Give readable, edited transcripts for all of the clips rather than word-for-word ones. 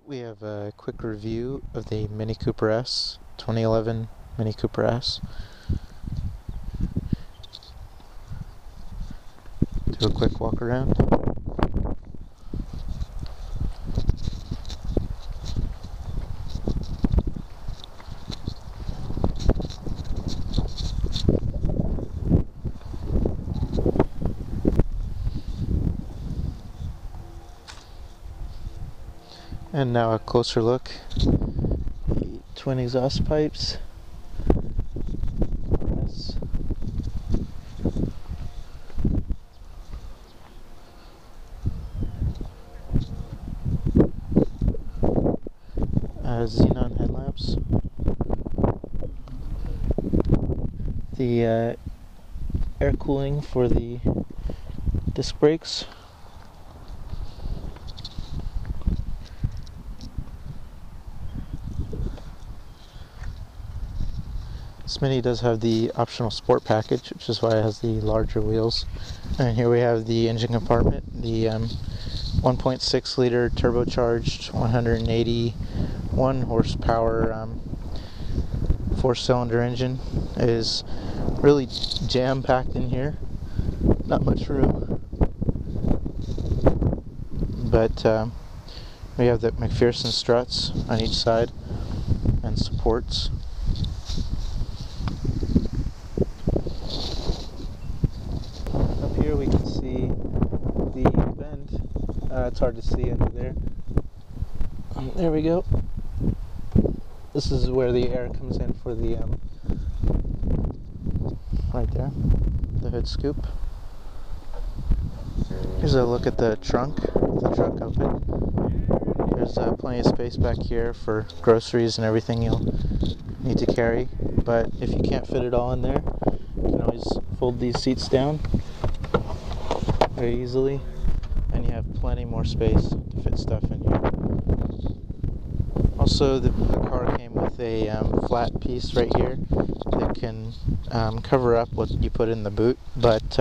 We have a quick review of the Mini Cooper S, 2011 Mini Cooper S. Do a quick walk around. And now a closer look. The twin exhaust pipes. Yes. Xenon headlamps. The air cooling for the disc brakes. This Mini does have the optional sport package, which is why it has the larger wheels. And here we have the engine compartment, the 1.6 liter turbocharged 181 horsepower 4-cylinder engine. It is really jam-packed in here, not much room. But we have the McPherson struts on each side and supports. Up here we can see the vent. It's hard to see under there. There we go. This is where the air comes in for the right there, the hood scoop. Here's a look at the trunk, the truck open. There's plenty of space back here for groceries and everything you'll need to carry, but if you can't fit it all in there, you can always fold these seats down very easily, and you have plenty more space to fit stuff in here. Also, the car came with a flat piece right here that can cover up what you put in the boot, but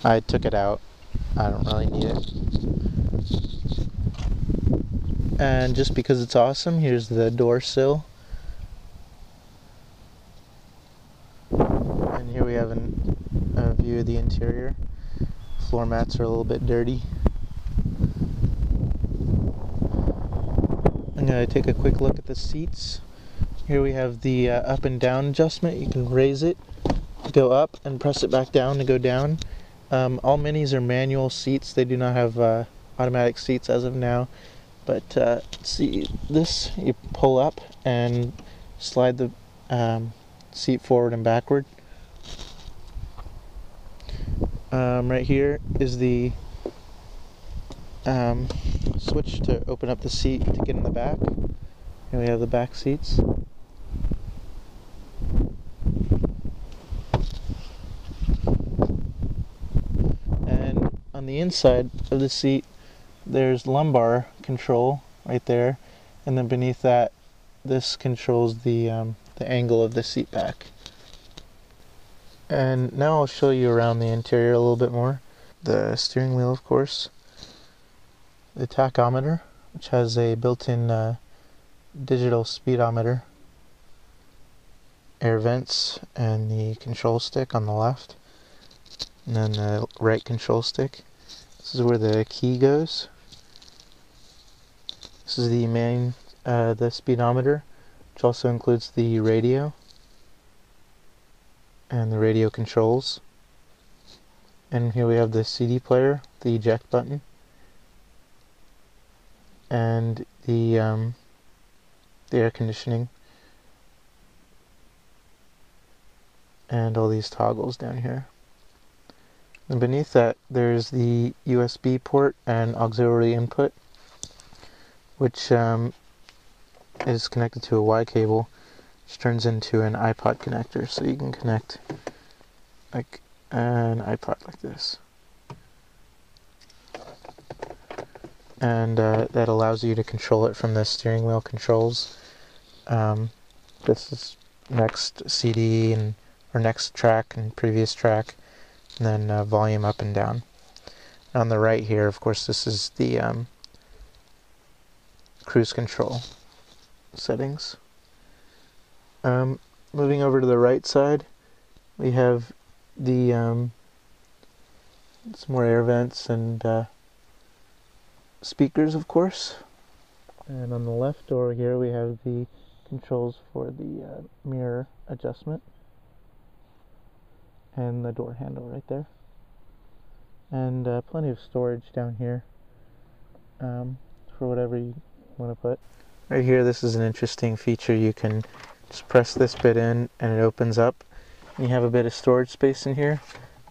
I took it out. I don't really need it. And just because it's awesome, here's the door sill. And here we have a view of the interior. Floor mats are a little bit dirty. I'm going to take a quick look at the seats. Here we have the up and down adjustment. You can raise it, go up, and press it back down to go down. All Minis are manual seats. They do not have automatic seats as of now. But see this, you pull up and slide the seat forward and backward. Right here is the switch to open up the seat to get in the back. Here we have the back seats. And on the inside of the seat, there's lumbar control right there, and then beneath that, this controls the angle of the seat back. And now I'll show you around the interior a little bit more. The steering wheel, of course. The tachometer, which has a built-in digital speedometer. Air vents and the control stick on the left. And then the right control stick. This is where the key goes. This is the main, the speedometer, which also includes the radio and the radio controls. And here we have the CD player, the eject button, and the air conditioning, and all these toggles down here. And beneath that, there's the USB port and auxiliary input, which is connected to a Y cable, which turns into an iPod connector, so you can connect like an iPod like this. And that allows you to control it from the steering wheel controls. This is next CD or next track and previous track, and then volume up and down. And on the right here, of course, this is the cruise control settings. Moving over to the right side, we have the some more air vents and speakers, of course. And on the left door here, we have the controls for the mirror adjustment and the door handle right there. And plenty of storage down here for whatever you want to put. Right here, this is an interesting feature. You can just press this bit in and it opens up. You have a bit of storage space in here.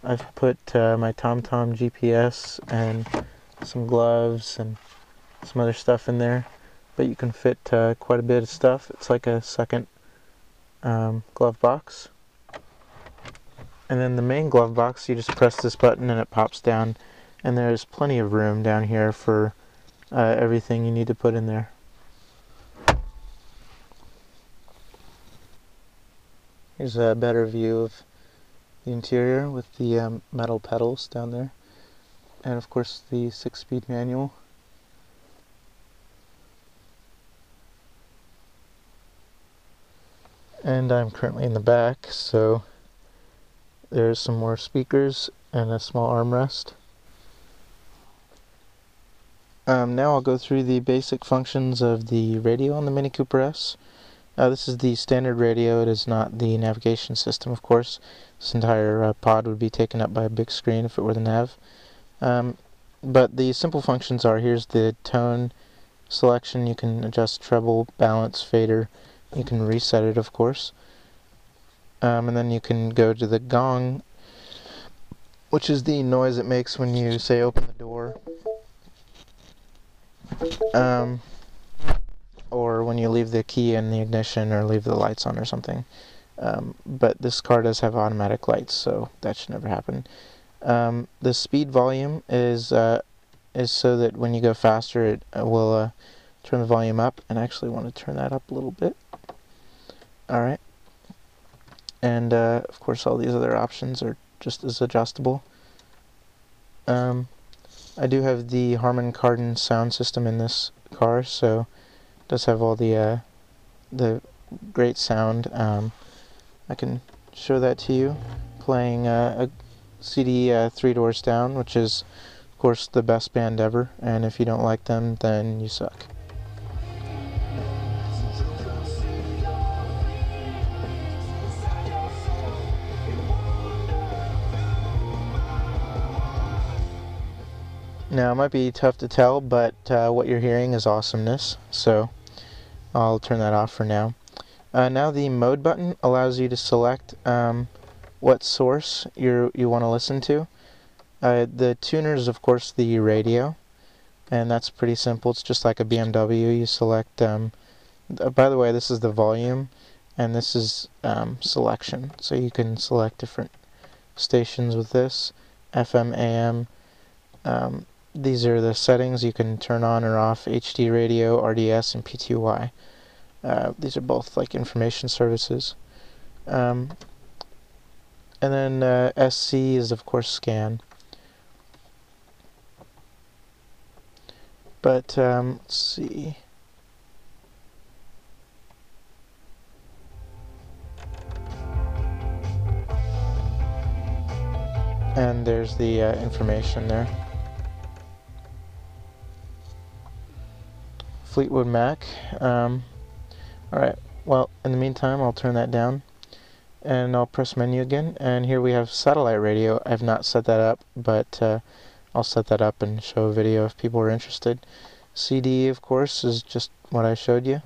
I've put my TomTom GPS and some gloves and some other stuff in there, but you can fit quite a bit of stuff. It's like a second glove box. And then the main glove box, you just press this button and it pops down, and there's plenty of room down here for everything you need to put in there. Here's a better view of the interior with the metal pedals down there, and of course the 6-speed manual. And I'm currently in the back, so there's some more speakers and a small armrest. Now I'll go through the basic functions of the radio on the Mini Cooper S. This is the standard radio. It is not the navigation system, of course. This entire pod would be taken up by a big screen if it were the nav. But the simple functions are, here's the tone selection. You can adjust treble, balance, fader. You can reset it, of course. And then you can go to the gong, which is the noise it makes when you say open the door, or when you leave the key in the ignition or leave the lights on or something. But this car does have automatic lights, so that should never happen. The speed volume is so that when you go faster, it will turn the volume up, and I actually want to turn that up a little bit. Alright. And of course all these other options are just as adjustable. I do have the Harman Kardon sound system in this car, so it does have all the great sound. I can show that to you, playing a CD 3 Doors Down, which is of course the best band ever, and if you don't like them, then you suck. Now, it might be tough to tell, but what you're hearing is awesomeness, so I'll turn that off for now. Now the mode button allows you to select what source you want to listen to. The tuner is, of course, the radio, and that's pretty simple. It's just like a BMW. You select, by the way, this is the volume, and this is selection. So you can select different stations with this, FM, AM. These are the settings. You can turn on or off HD radio, RDS, and PTY. These are both like information services. And then SC is, of course, scan. But let's see. And there's the information there. Fleetwood Mac. Alright, well, in the meantime, I'll turn that down, and I'll press menu again, and here we have satellite radio. I've not set that up, but I'll set that up and show a video if people are interested. CD, of course, is just what I showed you.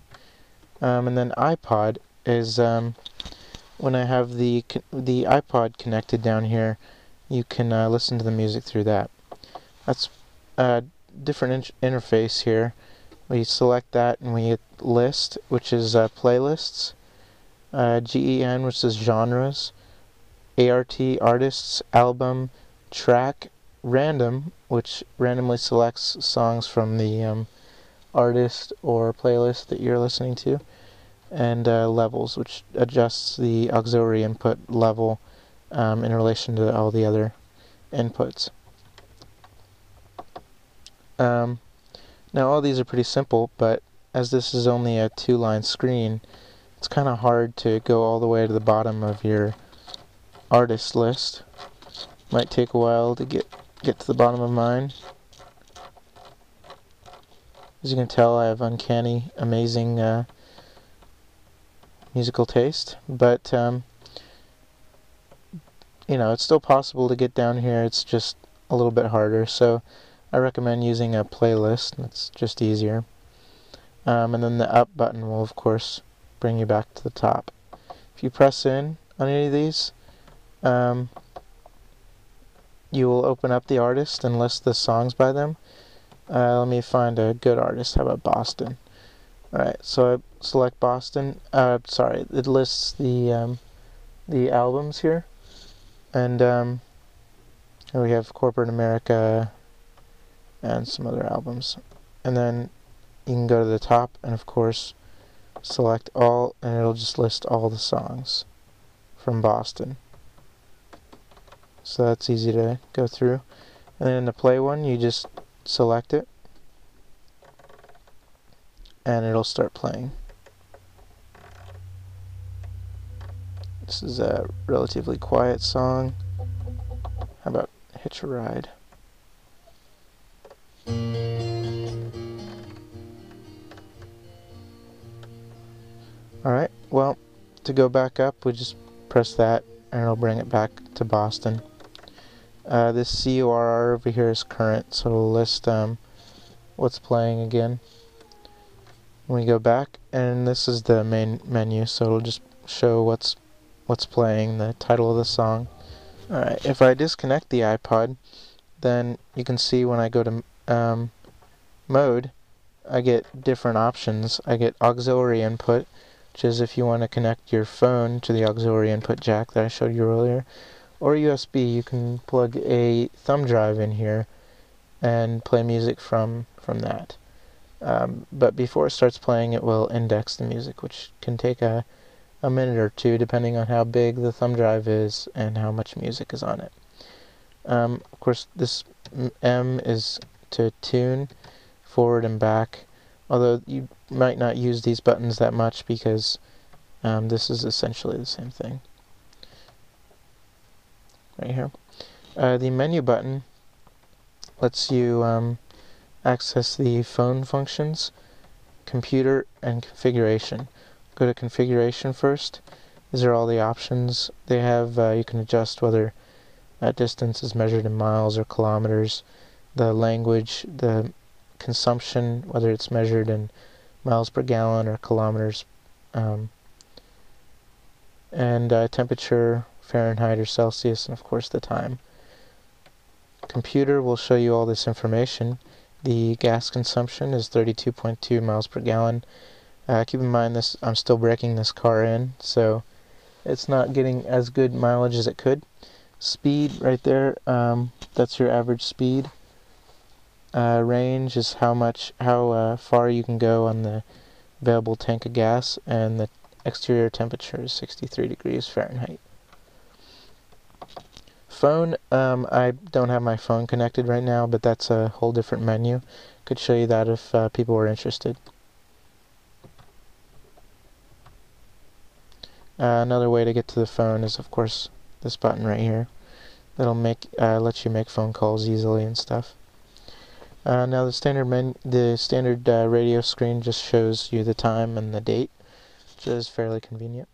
And then iPod is, when I have the iPod connected down here, you can listen to the music through that. That's a different interface here. We select that and we hit list, which is playlists, GEN, which is genres, ART, artists, album, track, random, which randomly selects songs from the artist or playlist that you're listening to, and levels, which adjusts the auxiliary input level in relation to all the other inputs. Now all these are pretty simple, but as this is only a 2-line screen, it's kind of hard to go all the way to the bottom of your artist list. Might take a while to get to the bottom of mine. As you can tell, I have uncanny, amazing musical taste, but you know, it's still possible to get down here. It's just a little bit harder, so I recommend using a playlist. It's just easier. And then the up button will of course bring you back to the top. If you press in on any of these, you will open up the artist and list the songs by them. Let me find a good artist. How about Boston? Alright, so I select Boston. Sorry, it lists the albums here. And here we have Corporate America and some other albums. And then you can go to the top and of course select all, and it'll just list all the songs from Boston. So that's easy to go through. And then in the play one, you just select it and it'll start playing. This is a relatively quiet song. How about Hitch a Ride? Alright, well, to go back up, we just press that and it'll bring it back to Boston. This CURR over here is current, so it'll list what's playing again. When we go back, and this is the main menu, so it'll just show what's playing, the title of the song. Alright, if I disconnect the iPod, then you can see when I go to mode, I get different options. I get auxiliary input, which is if you want to connect your phone to the auxiliary input jack that I showed you earlier, or USB. You can plug a thumb drive in here and play music from that. But before it starts playing, it will index the music, which can take a minute or two depending on how big the thumb drive is and how much music is on it. Of course, this M is to tune forward and back, although you might not use these buttons that much because this is essentially the same thing. Right here. The menu button lets you access the phone functions, computer, and configuration. Go to configuration first. These are all the options they have. You can adjust whether distance is measured in miles or kilometers, the language, the consumption, whether it's measured in miles per gallon or kilometers, and temperature, Fahrenheit or Celsius, and of course the time. Computer will show you all this information. The gas consumption is 32.2 miles per gallon. Keep in mind this, I'm still breaking this car in, so it's not getting as good mileage as it could. Speed right there, that's your average speed. Range is how far you can go on the available tank of gas, and the exterior temperature is 63 degrees Fahrenheit. Phone, I don't have my phone connected right now, but that's a whole different menu. Could show you that if people were interested. Another way to get to the phone is, of course, this button right here. That'll let you make phone calls easily and stuff. Now the standard radio screen just shows you the time and the date, which is fairly convenient.